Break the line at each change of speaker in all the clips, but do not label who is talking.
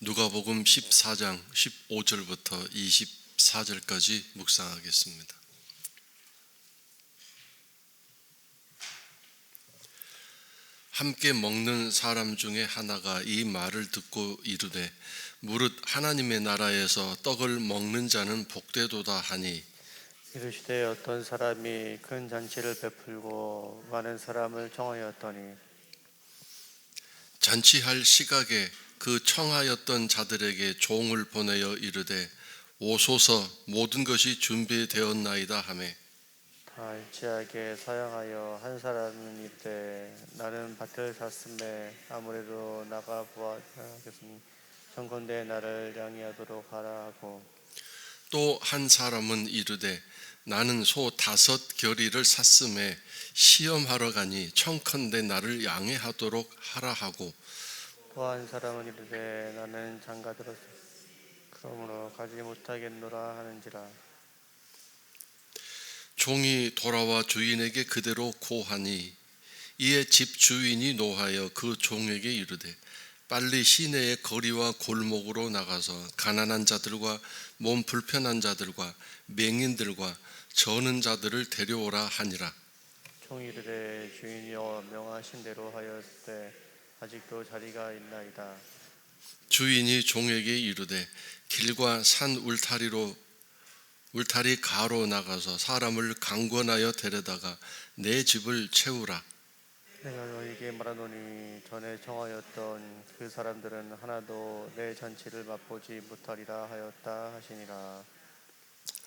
누가복음 14장 15절부터 24절까지 묵상하겠습니다. 함께 먹는 사람 중에 하나가 이 말을 듣고 이르되 무릇 하나님의 나라에서 떡을 먹는 자는 복되도다 하니,
이르시되 어떤 사람이 큰 잔치를 베풀고 많은 사람을 청하였더니
잔치할 시각에 그 청하였던 자들에게 종을 보내어 이르되 오소서, 모든 것이 준비되었나이다 하매,
다 일치하게 사양하여 한 사람은 이르되 나는 밭을 샀음에 아무래도 나가 보아야겠으니 청컨대 나를 양해하도록 하라 하고,
또 한 사람은 이르되 나는 소 5겨리를 샀음에 시험하러 가니 청컨대 나를 양해하도록 하라 하고,
또 한 사람은 이르되 나는 장가 들었으니 그러므로 가지 못하겠노라 하는지라.
종이 돌아와 주인에게 그대로 고하니, 이에 집 주인이 노하여 그 종에게 이르되 빨리 시내의 거리와 골목으로 나가서 가난한 자들과 몸 불편한 자들과 맹인들과 저는 자들을 데려오라 하니라.
종이 이르되 주인이여 명하신 대로 하였으되 아직도 자리가 있나이다.
주인이 종에게 이르되 길과 산 울타리 가로 나가서 사람을 강권하여 데려다가 내 집을 채우라.
내가 너희에게 말하노니 전에 청하였던 그 사람들은 하나도 내 잔치를 맛보지 못하리라 하였다 하시니라.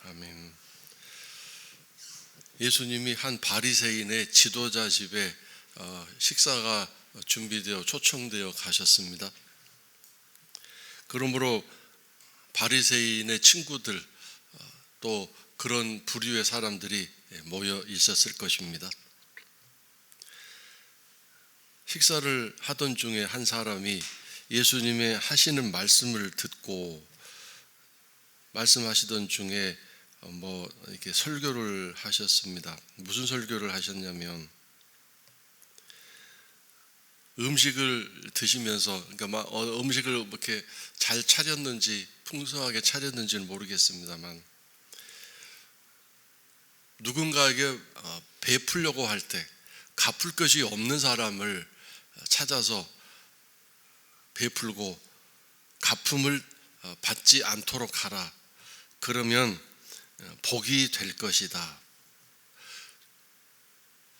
아멘. 예수님이 한 바리새인의 지도자 집에 식사가 준비되어 초청되어 가셨습니다. 그러므로 바리새인의 친구들, 또 그런 부류의 사람들이 모여 있었을 것입니다. 식사를 하던 중에 한 사람이 예수님의 하시는 말씀을 듣고 말씀하시던 중에 이렇게 설교를 하셨습니다. 무슨 설교를 하셨냐면, 음식을 드시면서, 그러니까 음식을 이렇게 잘 차렸는지 풍성하게 차렸는지는 모르겠습니다만, 누군가에게 베풀려고 할 때 갚을 것이 없는 사람을 찾아서 베풀고 갚음을 받지 않도록 하라. 그러면 복이 될 것이다.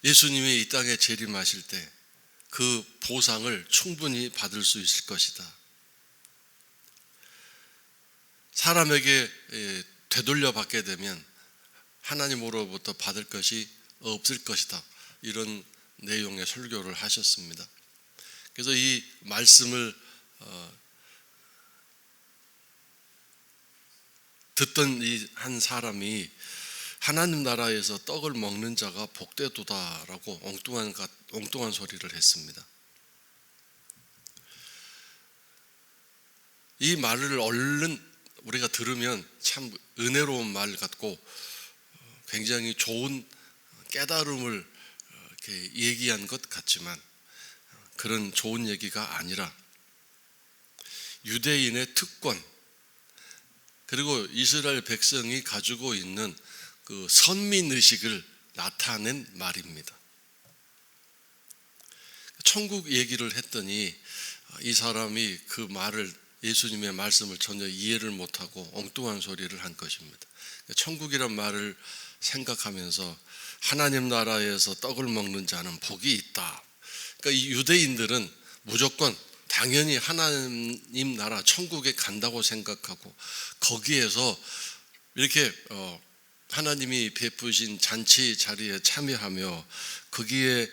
예수님이 이 땅에 재림하실 때 그 보상을 충분히 받을 수 있을 것이다. 사람에게 되돌려 받게 되면 하나님으로부터 받을 것이 없을 것이다. 이런 내용의 설교를 하셨습니다. 그래서 이 말씀을 듣던 이 한 사람이 하나님 나라에서 떡을 먹는 자가 복되도다라고 엉뚱한 소리를 했습니다. 이 말을 얼른 우리가 들으면 참 은혜로운 말 같고 굉장히 좋은 깨달음을 이렇게 얘기한 것 같지만 그런 좋은 얘기가 아니라 유대인의 특권, 그리고 이스라엘 백성이 가지고 있는 그 선민의식을 나타낸 말입니다. 천국 얘기를 했더니 이 사람이 그 말을, 예수님의 말씀을 전혀 이해를 못하고 엉뚱한 소리를 한 것입니다. 천국이란 말을 생각하면서 하나님 나라에서 떡을 먹는 자는 복이 있다. 그러니까 이 유대인들은 무조건 당연히 하나님 나라 천국에 간다고 생각하고 거기에서 이렇게 하나님이 베푸신 잔치 자리에 참여하며 거기에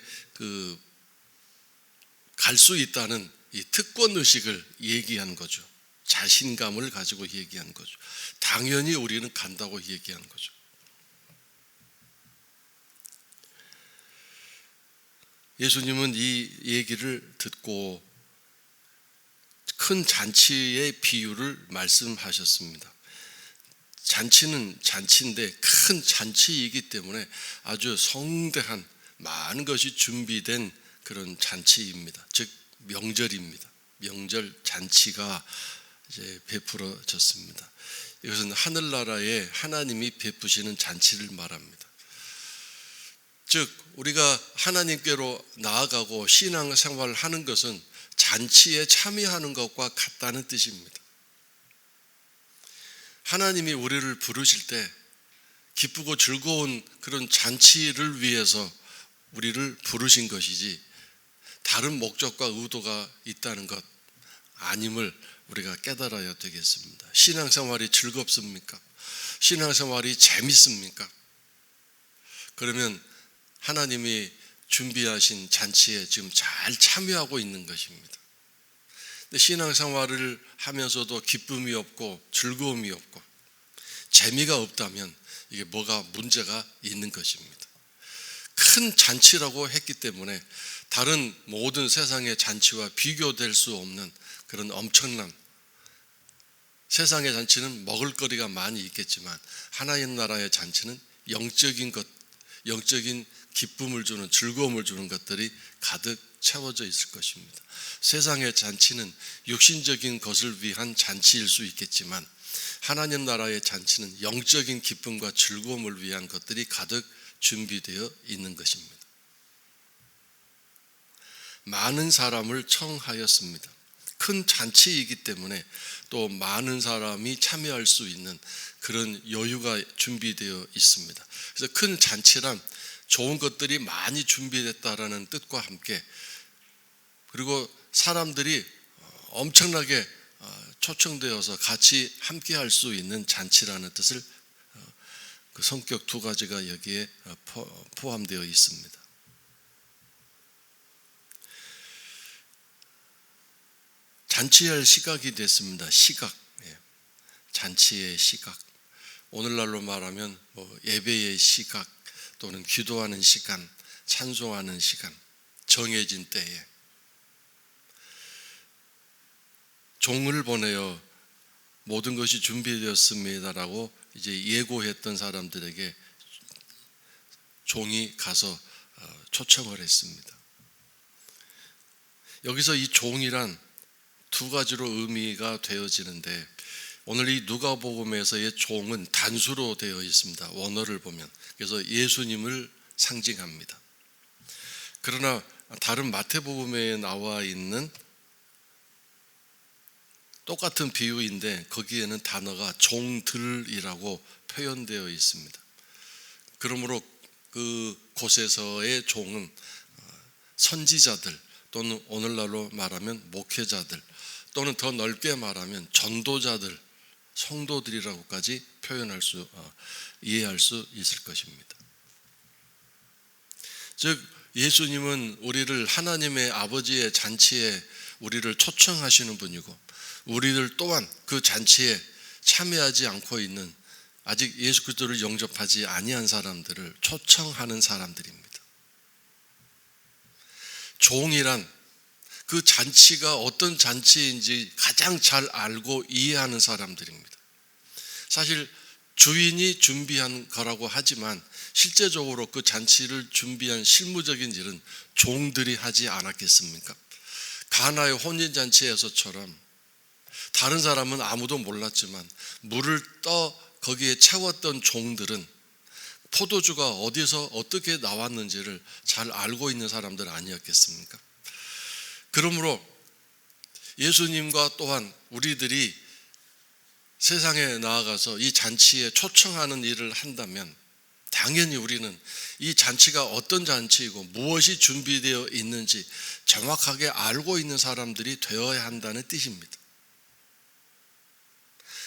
갈 수 있다는 이 특권 의식을 얘기한 거죠. 자신감을 가지고 얘기한 거죠. 당연히 우리는 간다고 얘기한 거죠. 예수님은 이 얘기를 듣고 큰 잔치의 비유를 말씀하셨습니다. 잔치는 잔치인데 큰 잔치이기 때문에 아주 성대한 많은 것이 준비된 그런 잔치입니다. 즉 명절입니다. 명절 잔치가 이제 베풀어졌습니다. 이것은 하늘나라에 하나님이 베푸시는 잔치를 말합니다. 즉 우리가 하나님께로 나아가고 신앙생활을 하는 것은 잔치에 참여하는 것과 같다는 뜻입니다. 하나님이 우리를 부르실 때 기쁘고 즐거운 그런 잔치를 위해서 우리를 부르신 것이지 다른 목적과 의도가 있다는 것 아님을 우리가 깨달아야 되겠습니다. 신앙생활이 즐겁습니까? 신앙생활이 재밌습니까? 그러면 하나님이 준비하신 잔치에 지금 잘 참여하고 있는 것입니다. 근데 신앙생활을 하면서도 기쁨이 없고 즐거움이 없고 재미가 없다면 이게 뭐가 문제가 있는 것입니다. 큰 잔치라고 했기 때문에 다른 모든 세상의 잔치와 비교될 수 없는 그런 엄청난, 세상의 잔치는 먹을거리가 많이 있겠지만 하나님 나라의 잔치는 영적인 것, 영적인 기쁨을 주는, 즐거움을 주는 것들이 가득 채워져 있을 것입니다. 세상의 잔치는 육신적인 것을 위한 잔치일 수 있겠지만 하나님 나라의 잔치는 영적인 기쁨과 즐거움을 위한 것들이 가득 준비되어 있는 것입니다. 많은 사람을 청하였습니다. 큰 잔치이기 때문에 또 많은 사람이 참여할 수 있는 그런 여유가 준비되어 있습니다. 그래서 큰 잔치란 좋은 것들이 많이 준비됐다라는 뜻과 함께, 그리고 사람들이 엄청나게 초청되어서 같이 함께 할 수 있는 잔치라는 뜻을, 그 성격 두 가지가 여기에 포함되어 있습니다. 잔치할 시각이 됐습니다. 시각, 잔치의 시각. 오늘날로 말하면 예배의 시각 또는 기도하는 시간, 찬송하는 시간, 정해진 때에 종을 보내어 모든 것이 준비되었습니다라고 이제 예고했던 사람들에게 종이 가서 초청을 했습니다. 여기서 이 종이란 두 가지로 의미가 되어지는데, 오늘 이 누가복음에서의 종은 단수로 되어 있습니다. 원어를 보면. 그래서 예수님을 상징합니다. 그러나 다른 마태복음에 나와 있는 똑같은 비유인데 거기에는 단어가 종들이라고 표현되어 있습니다. 그러므로 그 곳에서의 종은 선지자들 또는 오늘날로 말하면 목회자들 또는 더 넓게 말하면 전도자들, 성도들이라고까지 이해할 수 있을 것입니다. 즉 예수님은 우리를 하나님의 아버지의 잔치에 우리를 초청하시는 분이고, 우리들 또한 그 잔치에 참여하지 않고 있는 아직 예수 그리스도를 영접하지 아니한 사람들을 초청하는 사람들입니다. 종이란 그 잔치가 어떤 잔치인지 가장 잘 알고 이해하는 사람들입니다. 사실 주인이 준비한 거라고 하지만 실제적으로 그 잔치를 준비한 실무적인 일은 종들이 하지 않았겠습니까? 가나의 혼인잔치에서처럼 다른 사람은 아무도 몰랐지만 물을 떠 거기에 채웠던 종들은 포도주가 어디서 어떻게 나왔는지를 잘 알고 있는 사람들 아니었겠습니까? 그러므로 예수님과 또한 우리들이 세상에 나아가서 이 잔치에 초청하는 일을 한다면 당연히 우리는 이 잔치가 어떤 잔치이고 무엇이 준비되어 있는지 정확하게 알고 있는 사람들이 되어야 한다는 뜻입니다.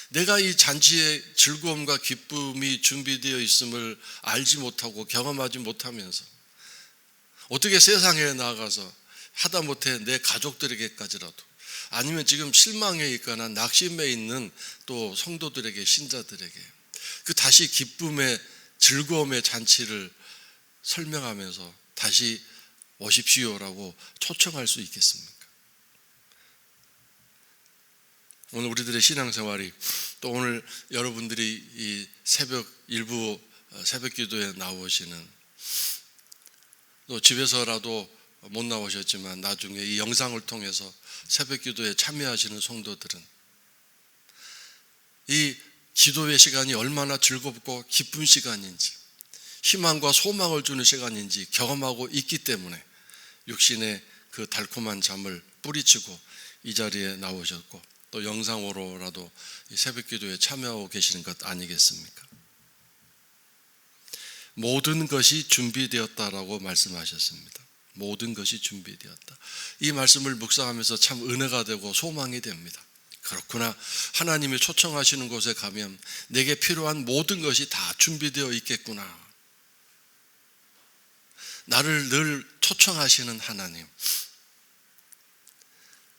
내가 이 잔치의 즐거움과 기쁨이 준비되어 있음을 알지 못하고 경험하지 못하면서 어떻게 세상에 나아가서 하다못해 내 가족들에게까지라도, 아니면 지금 실망해 있거나 낙심해 있는 또 성도들에게, 신자들에게 그 다시 기쁨의 즐거움의 잔치를 설명하면서 다시 오십시오라고 초청할 수 있겠습니까? 오늘 우리들의 신앙생활이, 또 오늘 여러분들이 이 일부 새벽 기도에 나오시는, 또 집에서라도 못 나오셨지만 나중에 이 영상을 통해서 새벽 기도에 참여하시는 성도들은 이 기도의 시간이 얼마나 즐겁고 기쁜 시간인지, 희망과 소망을 주는 시간인지 경험하고 있기 때문에 육신의 그 달콤한 잠을 뿌리치고 이 자리에 나오셨고, 또 영상으로라도 새벽 기도에 참여하고 계시는 것 아니겠습니까? 모든 것이 준비되었다라고 말씀하셨습니다. 모든 것이 준비되었다. 이 말씀을 묵상하면서 참 은혜가 되고 소망이 됩니다. 그렇구나. 하나님이 초청하시는 곳에 가면 내게 필요한 모든 것이 다 준비되어 있겠구나. 나를 늘 초청하시는 하나님.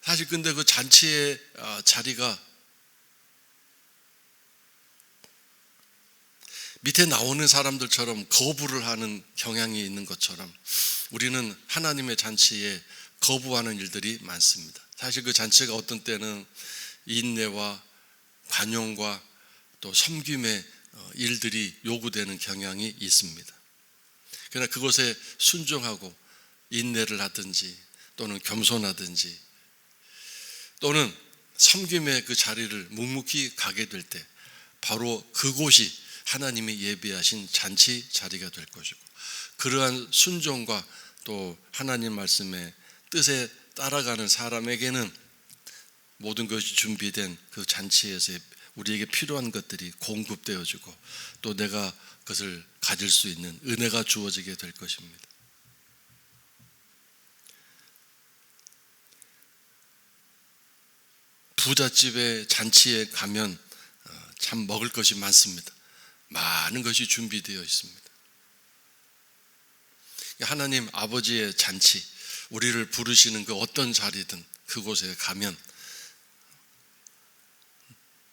사실 근데 그 잔치의 자리가 밑에 나오는 사람들처럼 거부를 하는 경향이 있는 것처럼 우리는 하나님의 잔치에 거부하는 일들이 많습니다. 사실 그 잔치가 어떤 때는 인내와 관용과 또 섬김의 일들이 요구되는 경향이 있습니다. 그러나 그것에 순종하고 인내를 하든지 또는 겸손하든지 또는 섬김의 그 자리를 묵묵히 가게 될 때 바로 그곳이 하나님이 예비하신 잔치 자리가 될 것이고, 그러한 순종과 또 하나님 말씀의 뜻에 따라가는 사람에게는 모든 것이 준비된 그 잔치에서 우리에게 필요한 것들이 공급되어지고 또 내가 그것을 가질 수 있는 은혜가 주어지게 될 것입니다. 부잣집의 잔치에 가면 참 먹을 것이 많습니다. 많은 것이 준비되어 있습니다. 하나님 아버지의 잔치, 우리를 부르시는 그 어떤 자리든 그곳에 가면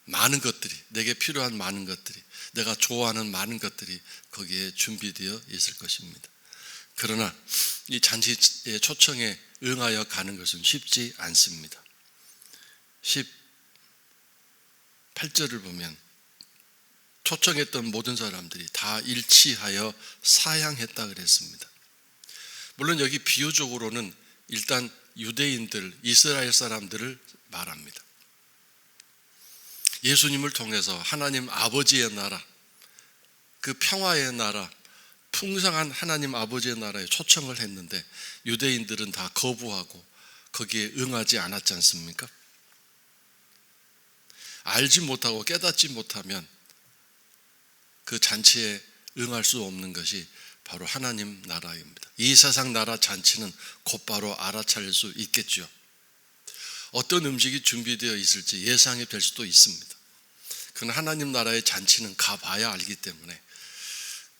많은 것들이, 내게 필요한 많은 것들이, 내가 좋아하는 많은 것들이 거기에 준비되어 있을 것입니다. 그러나 이 잔치의 초청에 응하여 가는 것은 쉽지 않습니다. 18절을 보면 초청했던 모든 사람들이 다 일치하여 사양했다 그랬습니다. 물론 여기 비유적으로는 일단 유대인들, 이스라엘 사람들을 말합니다. 예수님을 통해서 하나님 아버지의 나라, 그 평화의 나라, 풍성한 하나님 아버지의 나라에 초청을 했는데 유대인들은 다 거부하고 거기에 응하지 않았지 않습니까? 알지 못하고 깨닫지 못하면 그 잔치에 응할 수 없는 것이 바로 하나님 나라입니다. 이 세상 나라 잔치는 곧바로 알아차릴 수 있겠죠. 어떤 음식이 준비되어 있을지 예상이 될 수도 있습니다. 그러나 하나님 나라의 잔치는 가봐야 알기 때문에,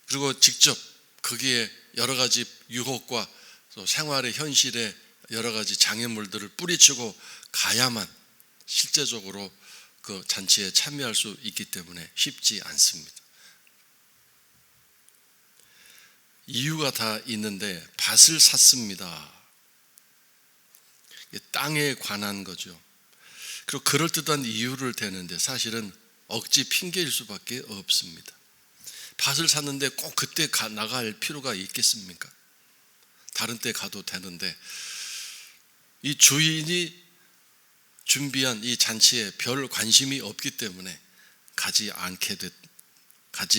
그리고 직접 거기에 여러 가지 유혹과 또 생활의 현실에 여러 가지 장애물들을 뿌리치고 가야만 실제적으로 그 잔치에 참여할 수 있기 때문에 쉽지 않습니다. 이유가 다 있는데 밭을 샀습니다. 땅에 관한 거죠. 그리고 그럴듯한 이유를 대는데 사실은 억지 핑계일 수밖에 없습니다. 밭을 샀는데 꼭 그때 나갈 필요가 있겠습니까? 다른 때 가도 되는데 이 주인이 준비한 이 잔치에 별 관심이 없기 때문에 가지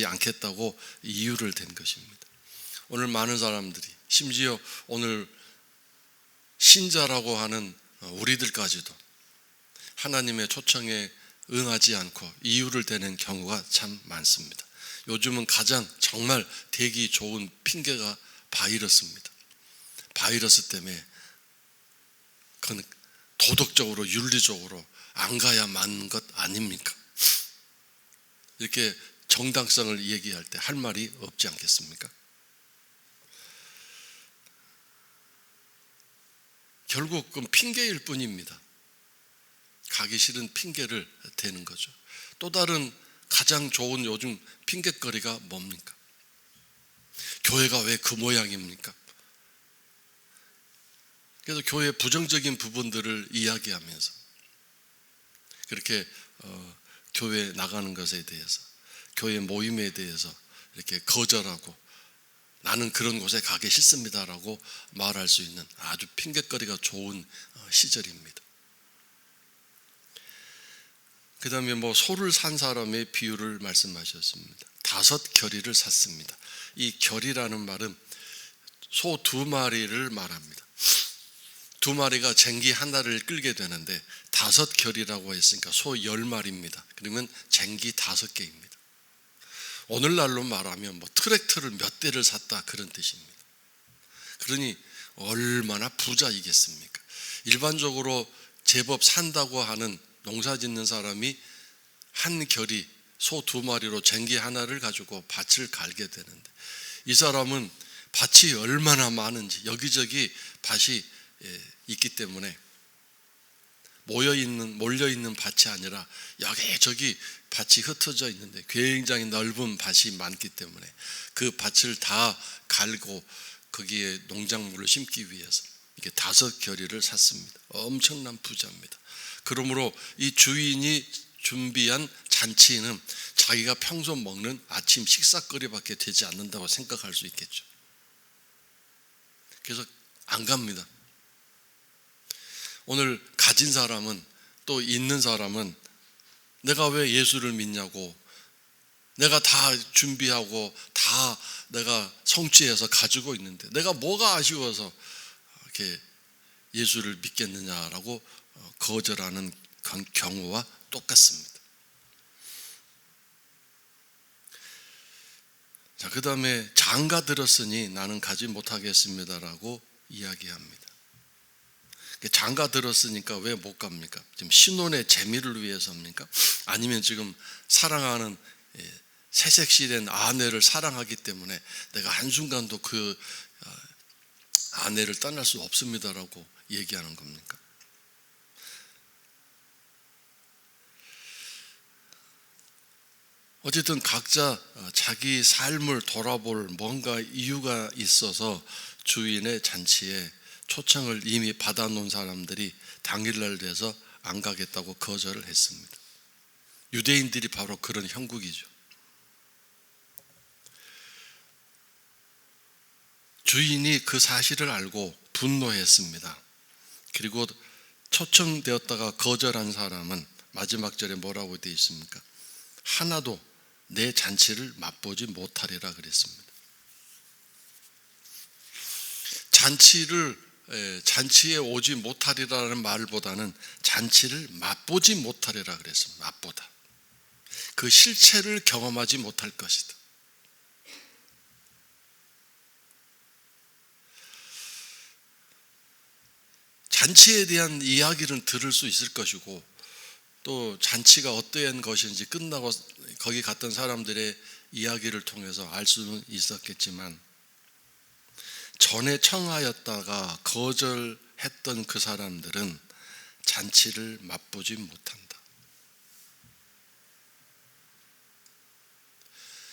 않겠다고 이유를 댄 것입니다. 오늘 많은 사람들이, 심지어 오늘 신자라고 하는 우리들까지도 하나님의 초청에 응하지 않고 이유를 대는 경우가 참 많습니다. 요즘은 가장 정말 되기 좋은 핑계가 바이러스입니다. 바이러스 때문에 그건 도덕적으로 윤리적으로 안 가야 맞는 것 아닙니까? 이렇게 정당성을 얘기할 때 할 말이 없지 않겠습니까? 결국 그건 핑계일 뿐입니다. 가기 싫은 핑계를 대는 거죠. 또 다른 가장 좋은 요즘 핑계거리가 뭡니까? 교회가 왜 그 모양입니까? 그래서 교회의 부정적인 부분들을 이야기하면서 그렇게 교회 나가는 것에 대해서, 교회 모임에 대해서 이렇게 거절하고 나는 그런 곳에 가기 싫습니다라고 말할 수 있는 아주 핑계거리가 좋은 시절입니다. 그 다음에 소를 산 사람의 비유를 말씀하셨습니다. 5겨리를 샀습니다. 이 겨리라는 말은 소 2마리를 말합니다. 2마리가 쟁기 하나를 끌게 되는데 5겨리라고 했으니까 소 10마리입니다. 그러면 쟁기 5개입니다. 오늘날로 말하면 트랙터를 몇 대를 샀다 그런 뜻입니다. 그러니 얼마나 부자이겠습니까? 일반적으로 제법 산다고 하는 농사 짓는 사람이 한 겨리 소 2마리로 쟁기 하나를 가지고 밭을 갈게 되는데, 이 사람은 밭이 얼마나 많은지, 여기저기 밭이 있기 때문에 몰려있는 밭이 아니라 여기저기 밭이 흩어져 있는데 굉장히 넓은 밭이 많기 때문에 그 밭을 다 갈고 거기에 농작물을 심기 위해서 이게 5겨리를 샀습니다. 엄청난 부자입니다. 그러므로 이 주인이 준비한 잔치는 자기가 평소 먹는 아침 식사거리밖에 되지 않는다고 생각할 수 있겠죠. 그래서 안 갑니다. 오늘 가진 사람은, 또 있는 사람은 내가 왜 예수를 믿냐고, 내가 다 준비하고 다 내가 성취해서 가지고 있는데 내가 뭐가 아쉬워서 이렇게 예수를 믿겠느냐라고 거절하는 경우와 똑같습니다. 자, 그 다음에 장가 들었으니 나는 가지 못하겠습니다라고 이야기합니다. 장가 들었으니까 왜 못 갑니까? 지금 신혼의 재미를 위해서입니까? 아니면 지금 사랑하는 새색시된 아내를 사랑하기 때문에 내가 한순간도 그 아내를 떠날 수 없습니다라고 얘기하는 겁니까? 어쨌든 각자 자기 삶을 돌아볼 뭔가 이유가 있어서 주인의 잔치에 초청을 이미 받아놓은 사람들이 당일날 돼서 안 가겠다고 거절을 했습니다. 유대인들이 바로 그런 형국이죠. 주인이 그 사실을 알고 분노했습니다. 그리고 초청되었다가 거절한 사람은 마지막 절에 뭐라고 되어 있습니까? 하나도 내 잔치를 맛보지 못하리라 그랬습니다. 잔치에 오지 못하리라는 말보다는 잔치를 맛보지 못하리라 그랬습니다. 맛보다. 그 실체를 경험하지 못할 것이다. 잔치에 대한 이야기는 들을 수 있을 것이고, 또 잔치가 어떠한 것인지 끝나고 거기 갔던 사람들의 이야기를 통해서 알 수는 있었겠지만, 전에 청하였다가 거절했던 그 사람들은 잔치를 맛보지 못한다.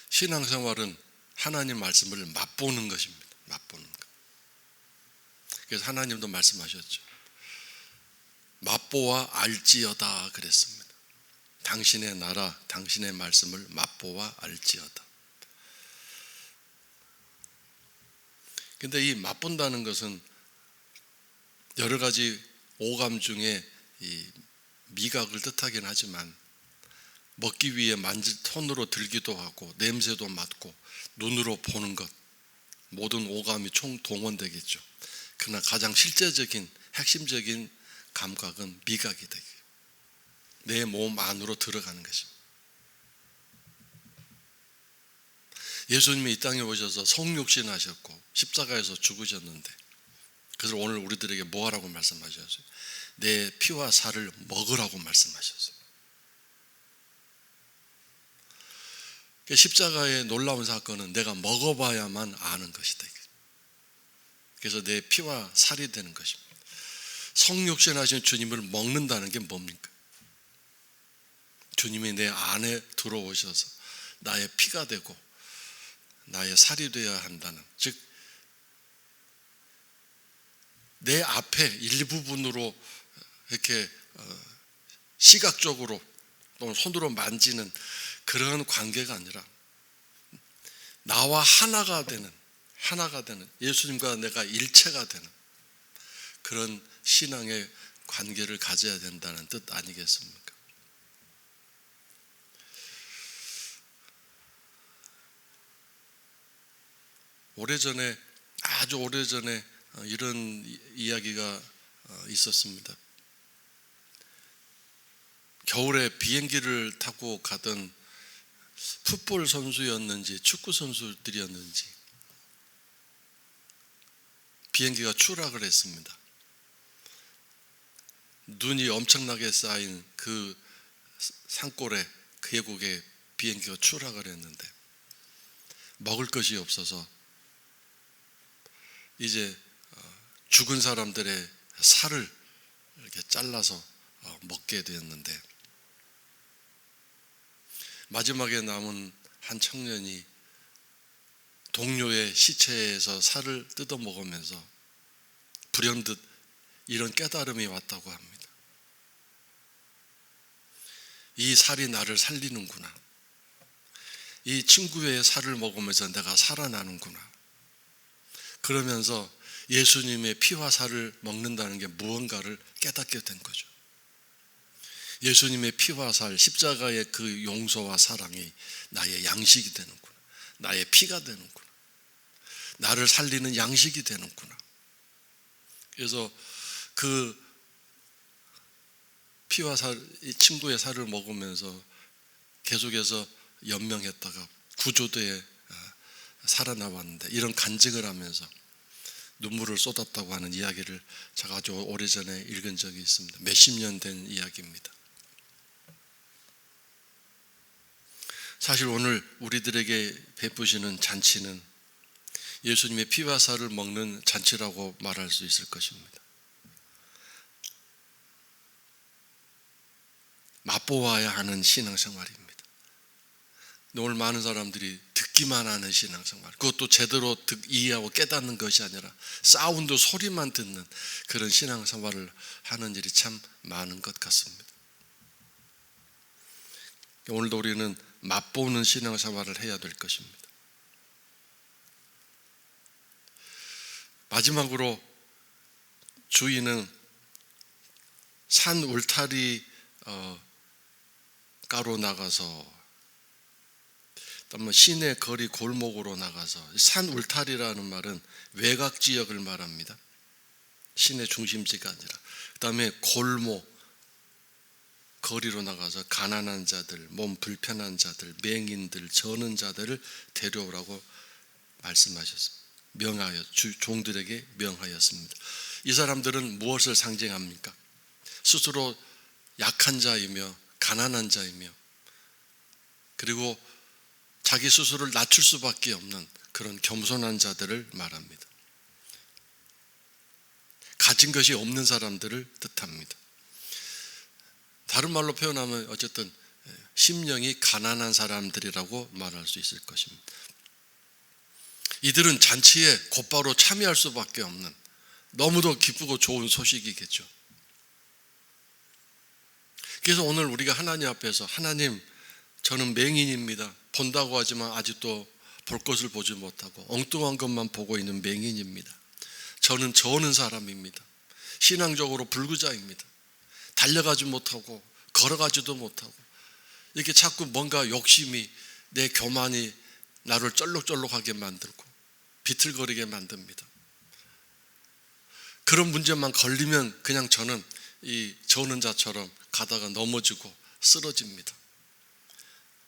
신앙생활은 하나님 말씀을 맛보는 것입니다. 맛보는 것. 그래서 하나님도 말씀하셨죠. 맛보아 알지어다 그랬습니다. 당신의 나라, 당신의 말씀을 맛보아 알지어다. 근데 이 맛본다는 것은 여러 가지 오감 중에 이 미각을 뜻하긴 하지만, 먹기 위해 손으로 들기도 하고 냄새도 맡고 눈으로 보는 것, 모든 오감이 총동원되겠죠. 그러나 가장 실제적인 핵심적인 감각은 미각이다. 내 몸 안으로 들어가는 것입니다. 예수님이 이 땅에 오셔서 성육신하셨고 십자가에서 죽으셨는데, 그래서 오늘 우리들에게 뭐 하라고 말씀하셨어요? 내 피와 살을 먹으라고 말씀하셨어요. 십자가의 놀라운 사건은 내가 먹어봐야만 아는 것이다. 그래서 내 피와 살이 되는 것입니다. 성육신하신 주님을 먹는다는 게 뭡니까? 주님이 내 안에 들어오셔서 나의 피가 되고 나의 살이 되어야 한다는, 즉 내 앞에 일부분으로 이렇게 시각적으로 또는 손으로 만지는 그런 관계가 아니라 나와 하나가 되는 예수님과 내가 일체가 되는 그런 신앙의 관계를 가져야 된다는 뜻 아니겠습니까? 오래전에, 아주 오래전에 이런 이야기가 있었습니다. 겨울에 비행기를 타고 가던 풋볼 선수였는지 축구 선수들이었는지 비행기가 추락을 했습니다. 눈이 엄청나게 쌓인 그 산골에, 계곡에 비행기가 추락을 했는데 먹을 것이 없어서 이제 죽은 사람들의 살을 이렇게 잘라서 먹게 되었는데, 마지막에 남은 한 청년이 동료의 시체에서 살을 뜯어 먹으면서 불현듯 이런 깨달음이 왔다고 합니다. 이 살이 나를 살리는구나. 이 친구의 살을 먹으면서 내가 살아나는구나. 그러면서 예수님의 피와 살을 먹는다는 게 무언가를 깨닫게 된 거죠. 예수님의 피와 살, 십자가의 그 용서와 사랑이 나의 양식이 되는구나. 나의 피가 되는구나. 나를 살리는 양식이 되는구나. 그래서 그 피와 살, 이 친구의 살을 먹으면서 계속해서 연명했다가 구조대에 살아남았는데, 이런 간증을 하면서 눈물을 쏟았다고 하는 이야기를 제가 아주 오래전에 읽은 적이 있습니다. 몇십 년 된 이야기입니다. 사실 오늘 우리들에게 베푸시는 잔치는 예수님의 피와 살을 먹는 잔치라고 말할 수 있을 것입니다. 맛보아야 하는 신앙생활입니다. 오늘 많은 사람들이 듣기만 하는 신앙생활, 그것도 제대로 이해하고 깨닫는 것이 아니라 사운드 소리만 듣는 그런 신앙생활을 하는 일이 참 많은 것 같습니다. 오늘도 우리는 맛보는 신앙생활을 해야 될 것입니다. 마지막으로 주인은 산 울타리 가로 나가서, 시내 거리 골목으로 나가서, 산 울타리라는 말은 외곽 지역을 말합니다. 시내 중심지가 아니라. 그 다음에 골목, 거리로 나가서 가난한 자들, 몸 불편한 자들, 맹인들, 저는 자들을 데려오라고 말씀하셨습니다. 종들에게 명하였습니다. 이 사람들은 무엇을 상징합니까? 스스로 약한 자이며 가난한 자이며, 그리고 자기 스스로를 낮출 수밖에 없는 그런 겸손한 자들을 말합니다. 가진 것이 없는 사람들을 뜻합니다. 다른 말로 표현하면 어쨌든 심령이 가난한 사람들이라고 말할 수 있을 것입니다. 이들은 잔치에 곧바로 참여할 수밖에 없는 너무도 기쁘고 좋은 소식이겠죠. 그래서 오늘 우리가 하나님 앞에서, 하나님, 저는 맹인입니다. 본다고 하지만 아직도 볼 것을 보지 못하고 엉뚱한 것만 보고 있는 맹인입니다. 저는 저는 사람입니다. 신앙적으로 불구자입니다. 달려가지 못하고 걸어가지도 못하고 이렇게 자꾸 뭔가 욕심이, 내 교만이 나를 쩔룩쩔룩하게 만들고 비틀거리게 만듭니다. 그런 문제만 걸리면 그냥 저는 이 저는 자처럼 가다가 넘어지고 쓰러집니다.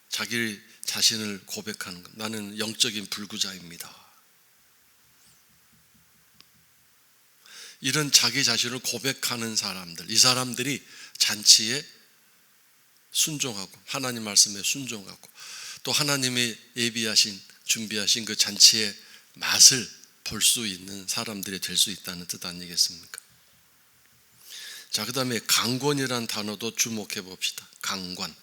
자기 자신을 고백하는 것, 나는 영적인 불구자입니다. 이런 자기 자신을 고백하는 사람들, 이 사람들이 잔치에 순종하고 하나님 말씀에 순종하고 또 하나님이 예비하신, 준비하신 그 잔치의 맛을 볼 수 있는 사람들이 될 수 있다는 뜻 아니겠습니까? 자, 그 다음에 강권이라는 단어도 주목해 봅시다. 강권.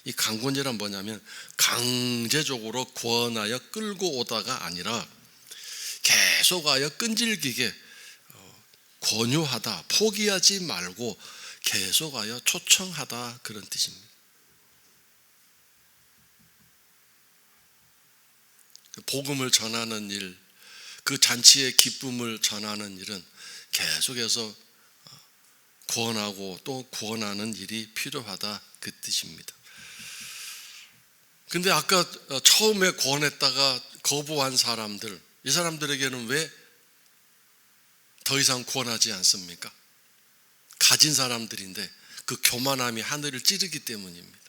이 강권이란 뭐냐면 강제적으로 권하여 끌고 오다가 아니라 계속하여 끈질기게 권유하다, 포기하지 말고 계속하여 초청하다, 그런 뜻입니다. 복음을 전하는 일, 그 잔치의 기쁨을 전하는 일은 계속해서 구원하고 또 구원하는 일이 필요하다, 그 뜻입니다. 근데 아까 처음에 구원했다가 거부한 사람들, 이 사람들에게는 왜 더 이상 구원하지 않습니까? 가진 사람들인데 그 교만함이 하늘을 찌르기 때문입니다.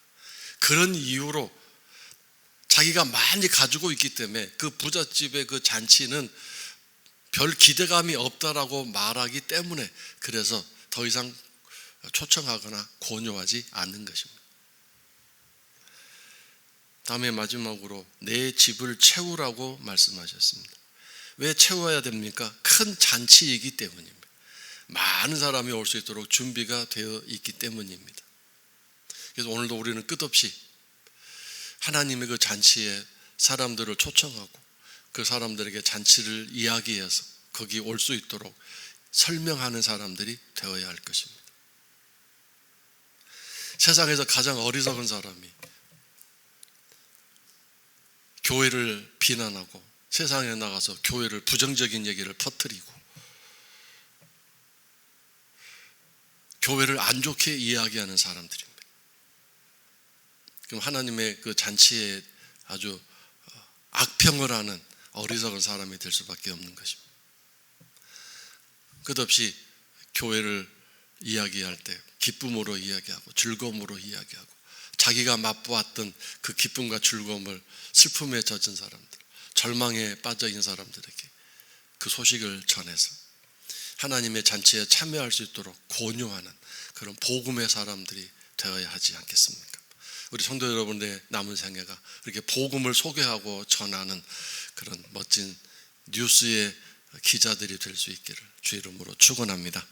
그런 이유로 자기가 많이 가지고 있기 때문에 그 부잣집의 그 잔치는 별 기대감이 없다라고 말하기 때문에 그래서 더 이상 초청하거나 권유하지 않는 것입니다. 다음에 마지막으로 내 집을 채우라고 말씀하셨습니다. 왜 채워야 됩니까? 큰 잔치이기 때문입니다. 많은 사람이 올 수 있도록 준비가 되어 있기 때문입니다. 그래서 오늘도 우리는 끝없이 하나님의 그 잔치에 사람들을 초청하고 그 사람들에게 잔치를 이야기해서 거기 올 수 있도록 설명하는 사람들이 되어야 할 것입니다. 세상에서 가장 어리석은 사람이 교회를 비난하고 세상에 나가서 교회를 부정적인 얘기를 퍼뜨리고 교회를 안 좋게 이야기하는 사람들입니다. 그럼 하나님의 그 잔치에 아주 악평을 하는 어리석은 사람이 될 수밖에 없는 것입니다. 끝없이 교회를 이야기할 때 기쁨으로 이야기하고 즐거움으로 이야기하고 자기가 맛보았던 그 기쁨과 즐거움을 슬픔에 젖은 사람들, 절망에 빠져 있는 사람들에게 그 소식을 전해서 하나님의 잔치에 참여할 수 있도록 권유하는 그런 복음의 사람들이 되어야 하지 않겠습니까? 우리 성도 여러분의 남은 생애가 이렇게 복음을 소개하고 전하는 그런 멋진 뉴스의 기자들이 될 수 있기를 주 이름으로 축원합니다.